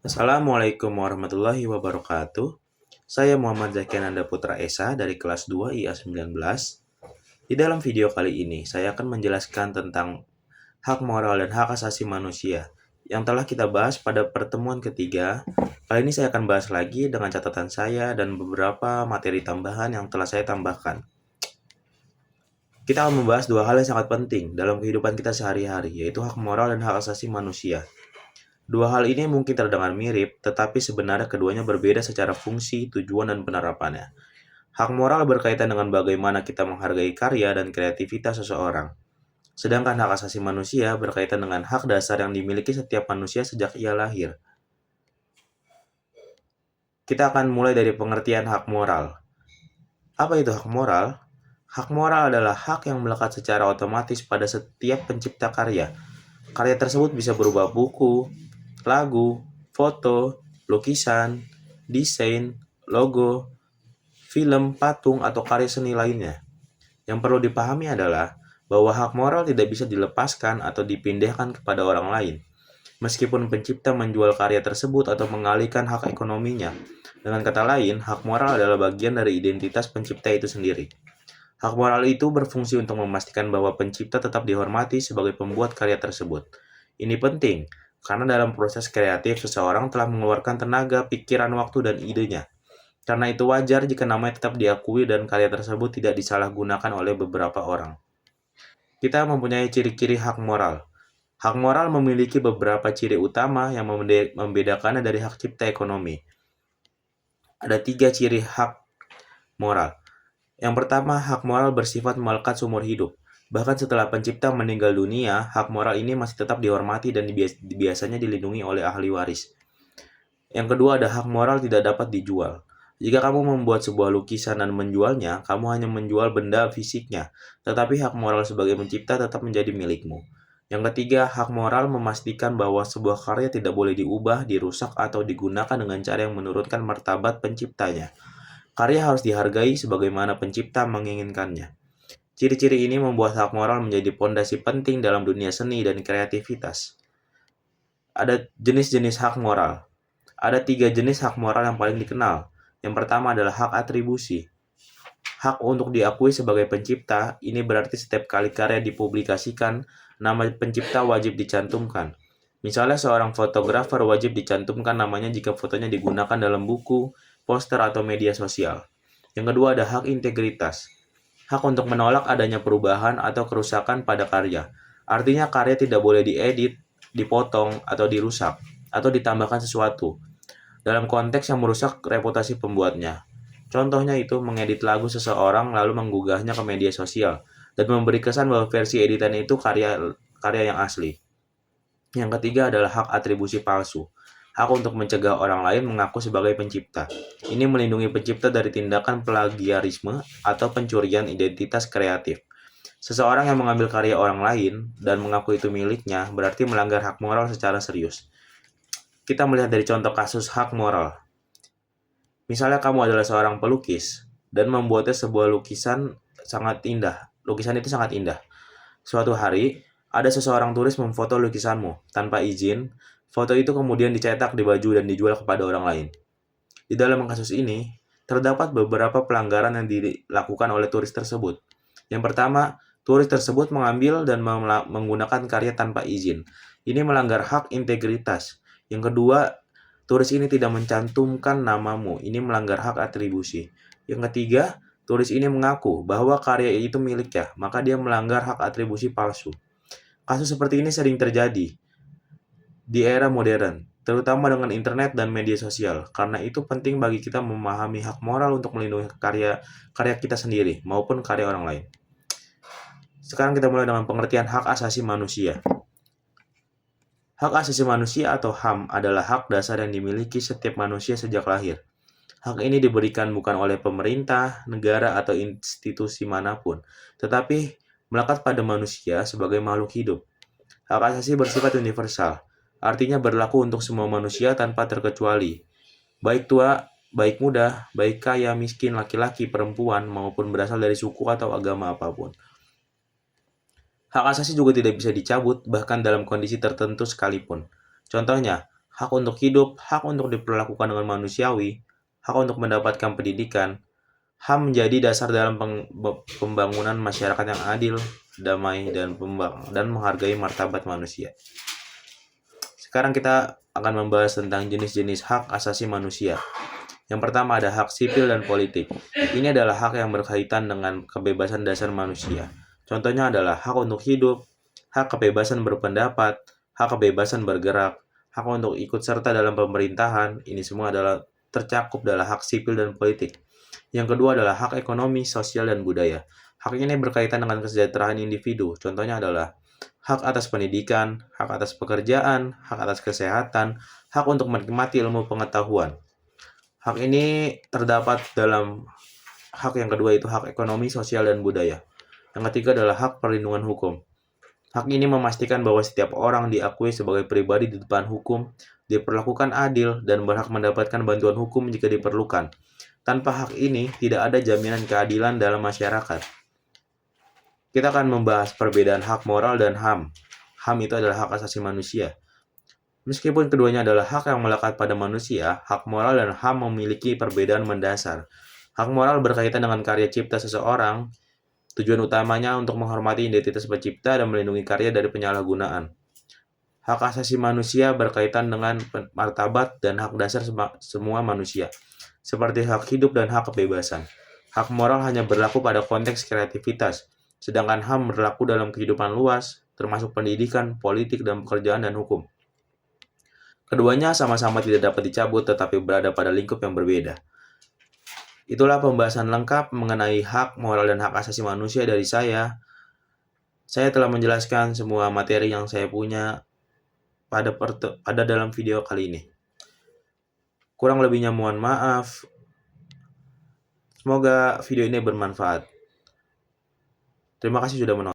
Assalamualaikum warahmatullahi wabarakatuh. Saya Muhammad Zaki Ananda Putra Esa dari kelas 2 IA 19. Di dalam video kali ini, saya akan menjelaskan tentang hak moral dan hak asasi manusia yang telah kita bahas pada pertemuan ketiga. Kali ini saya akan bahas lagi dengan catatan saya dan beberapa materi tambahan yang telah saya tambahkan. Kita akan membahas dua hal yang sangat penting dalam kehidupan kita sehari-hari, yaitu hak moral dan hak asasi manusia. Dua hal ini mungkin terdengar mirip, tetapi sebenarnya keduanya berbeda secara fungsi, tujuan, dan penerapannya. Hak moral berkaitan dengan bagaimana kita menghargai karya dan kreativitas seseorang. Sedangkan hak asasi manusia berkaitan dengan hak dasar yang dimiliki setiap manusia sejak ia lahir. Kita akan mulai dari pengertian hak moral. Apa itu hak moral? Hak moral adalah hak yang melekat secara otomatis pada setiap pencipta karya. Karya tersebut bisa berupa buku, lagu, foto, lukisan, desain, logo, film, patung, atau karya seni lainnya. Yang perlu dipahami adalah bahwa hak moral tidak bisa dilepaskan atau dipindahkan kepada orang lain. Meskipun pencipta menjual karya tersebut atau mengalihkan hak ekonominya. Dengan kata lain, hak moral adalah bagian dari identitas pencipta itu sendiri. Hak moral itu berfungsi untuk memastikan bahwa pencipta tetap dihormati sebagai pembuat karya tersebut. Ini penting, karena dalam proses kreatif seseorang telah mengeluarkan tenaga, pikiran, waktu, dan idenya. Karena itu wajar jika namanya tetap diakui dan karya tersebut tidak disalahgunakan oleh beberapa orang. Kita mempunyai ciri-ciri hak moral. Hak moral memiliki beberapa ciri utama yang membedakannya dari hak cipta ekonomi. Ada 3 ciri hak moral. Yang pertama, hak moral bersifat melekat seumur hidup. Bahkan setelah pencipta meninggal dunia, hak moral ini masih tetap dihormati dan biasanya dilindungi oleh ahli waris. Yang kedua, ada hak moral tidak dapat dijual. Jika kamu membuat sebuah lukisan dan menjualnya, kamu hanya menjual benda fisiknya, tetapi hak moral sebagai pencipta tetap menjadi milikmu. Yang ketiga, hak moral memastikan bahwa sebuah karya tidak boleh diubah, dirusak, atau digunakan dengan cara yang menurunkan martabat penciptanya. Karya harus dihargai sebagaimana pencipta menginginkannya. Ciri-ciri ini membuat hak moral menjadi pondasi penting dalam dunia seni dan kreativitas. Ada jenis-jenis hak moral. Ada 3 jenis hak moral yang paling dikenal. Yang pertama adalah hak atribusi. Hak untuk diakui sebagai pencipta, ini berarti setiap kali karya dipublikasikan, nama pencipta wajib dicantumkan. Misalnya seorang fotografer wajib dicantumkan namanya jika fotonya digunakan dalam buku, poster, atau media sosial. Yang kedua ada hak integritas. Hak untuk menolak adanya perubahan atau kerusakan pada karya. Artinya karya tidak boleh diedit, dipotong, atau dirusak, atau ditambahkan sesuatu dalam konteks yang merusak reputasi pembuatnya. Contohnya itu mengedit lagu seseorang lalu menggugahnya ke media sosial dan memberi kesan bahwa versi editan itu karya yang asli. Yang ketiga adalah hak atribusi palsu. Hak untuk mencegah orang lain mengaku sebagai pencipta. Ini melindungi pencipta dari tindakan plagiarisme atau pencurian identitas kreatif. Seseorang yang mengambil karya orang lain dan mengaku itu miliknya berarti melanggar hak moral secara serius. Kita melihat dari contoh kasus hak moral. Misalnya kamu adalah seorang pelukis dan membuatnya sebuah lukisan sangat indah. Lukisan itu sangat indah. Suatu hari, ada seseorang turis memfoto lukisanmu tanpa izin. Foto itu kemudian dicetak di baju dan dijual kepada orang lain. Di dalam kasus ini, terdapat beberapa pelanggaran yang dilakukan oleh turis tersebut. Yang pertama, turis tersebut mengambil dan menggunakan karya tanpa izin. Ini melanggar hak integritas. Yang kedua, turis ini tidak mencantumkan namamu. Ini melanggar hak atribusi. Yang ketiga, turis ini mengaku bahwa karya itu miliknya, maka dia melanggar hak atribusi palsu. Kasus seperti ini sering terjadi di era modern, terutama dengan internet dan media sosial. Karena itu penting bagi kita memahami hak moral untuk melindungi karya kita sendiri maupun karya orang lain. Sekarang kita mulai dengan pengertian hak asasi manusia. Hak asasi manusia atau HAM adalah hak dasar yang dimiliki setiap manusia sejak lahir. Hak ini diberikan bukan oleh pemerintah, negara, atau institusi manapun, tetapi melekat pada manusia sebagai makhluk hidup. Hak asasi bersifat universal, artinya berlaku untuk semua manusia tanpa terkecuali, baik tua, baik muda, baik kaya, miskin, laki-laki, perempuan, maupun berasal dari suku atau agama apapun. Hak asasi juga tidak bisa dicabut, bahkan dalam kondisi tertentu sekalipun. Contohnya, hak untuk hidup, hak untuk diperlakukan dengan manusiawi, hak untuk mendapatkan pendidikan. HAM menjadi dasar dalam pembangunan masyarakat yang adil, damai, dan menghargai martabat manusia. Sekarang kita akan membahas tentang jenis-jenis hak asasi manusia. Yang pertama ada hak sipil dan politik. Ini adalah hak yang berkaitan dengan kebebasan dasar manusia. Contohnya adalah hak untuk hidup, hak kebebasan berpendapat, hak kebebasan bergerak, hak untuk ikut serta dalam pemerintahan. Ini semua adalah tercakup dalam hak sipil dan politik. Yang kedua adalah hak ekonomi, sosial, dan budaya. Hak ini berkaitan dengan kesejahteraan individu. Contohnya adalah hak atas pendidikan, hak atas pekerjaan, hak atas kesehatan, hak untuk menikmati ilmu pengetahuan. Hak ini terdapat dalam hak yang kedua itu hak ekonomi, sosial, dan budaya. Yang ketiga adalah hak perlindungan hukum. Hak ini memastikan bahwa setiap orang diakui sebagai pribadi di depan hukum, diperlakukan adil, dan berhak mendapatkan bantuan hukum jika diperlukan. Tanpa hak ini, tidak ada jaminan keadilan dalam masyarakat. Kita akan membahas perbedaan hak moral dan HAM. HAM itu adalah hak asasi manusia. Meskipun keduanya adalah hak yang melekat pada manusia, hak moral dan HAM memiliki perbedaan mendasar. Hak moral berkaitan dengan karya cipta seseorang. Tujuan utamanya untuk menghormati identitas pencipta dan melindungi karya dari penyalahgunaan. Hak asasi manusia berkaitan dengan martabat dan hak dasar semua manusia, seperti hak hidup dan hak kebebasan. Hak moral hanya berlaku pada konteks kreativitas, sedangkan HAM berlaku dalam kehidupan luas, termasuk pendidikan, politik, dan pekerjaan dan hukum. Keduanya sama-sama tidak dapat dicabut tetapi berada pada lingkup yang berbeda. Itulah pembahasan lengkap mengenai hak moral dan hak asasi manusia dari saya. Saya telah menjelaskan semua materi yang saya punya pada dalam video kali ini. Kurang lebihnya mohon maaf. Semoga video ini bermanfaat. Terima kasih sudah menonton.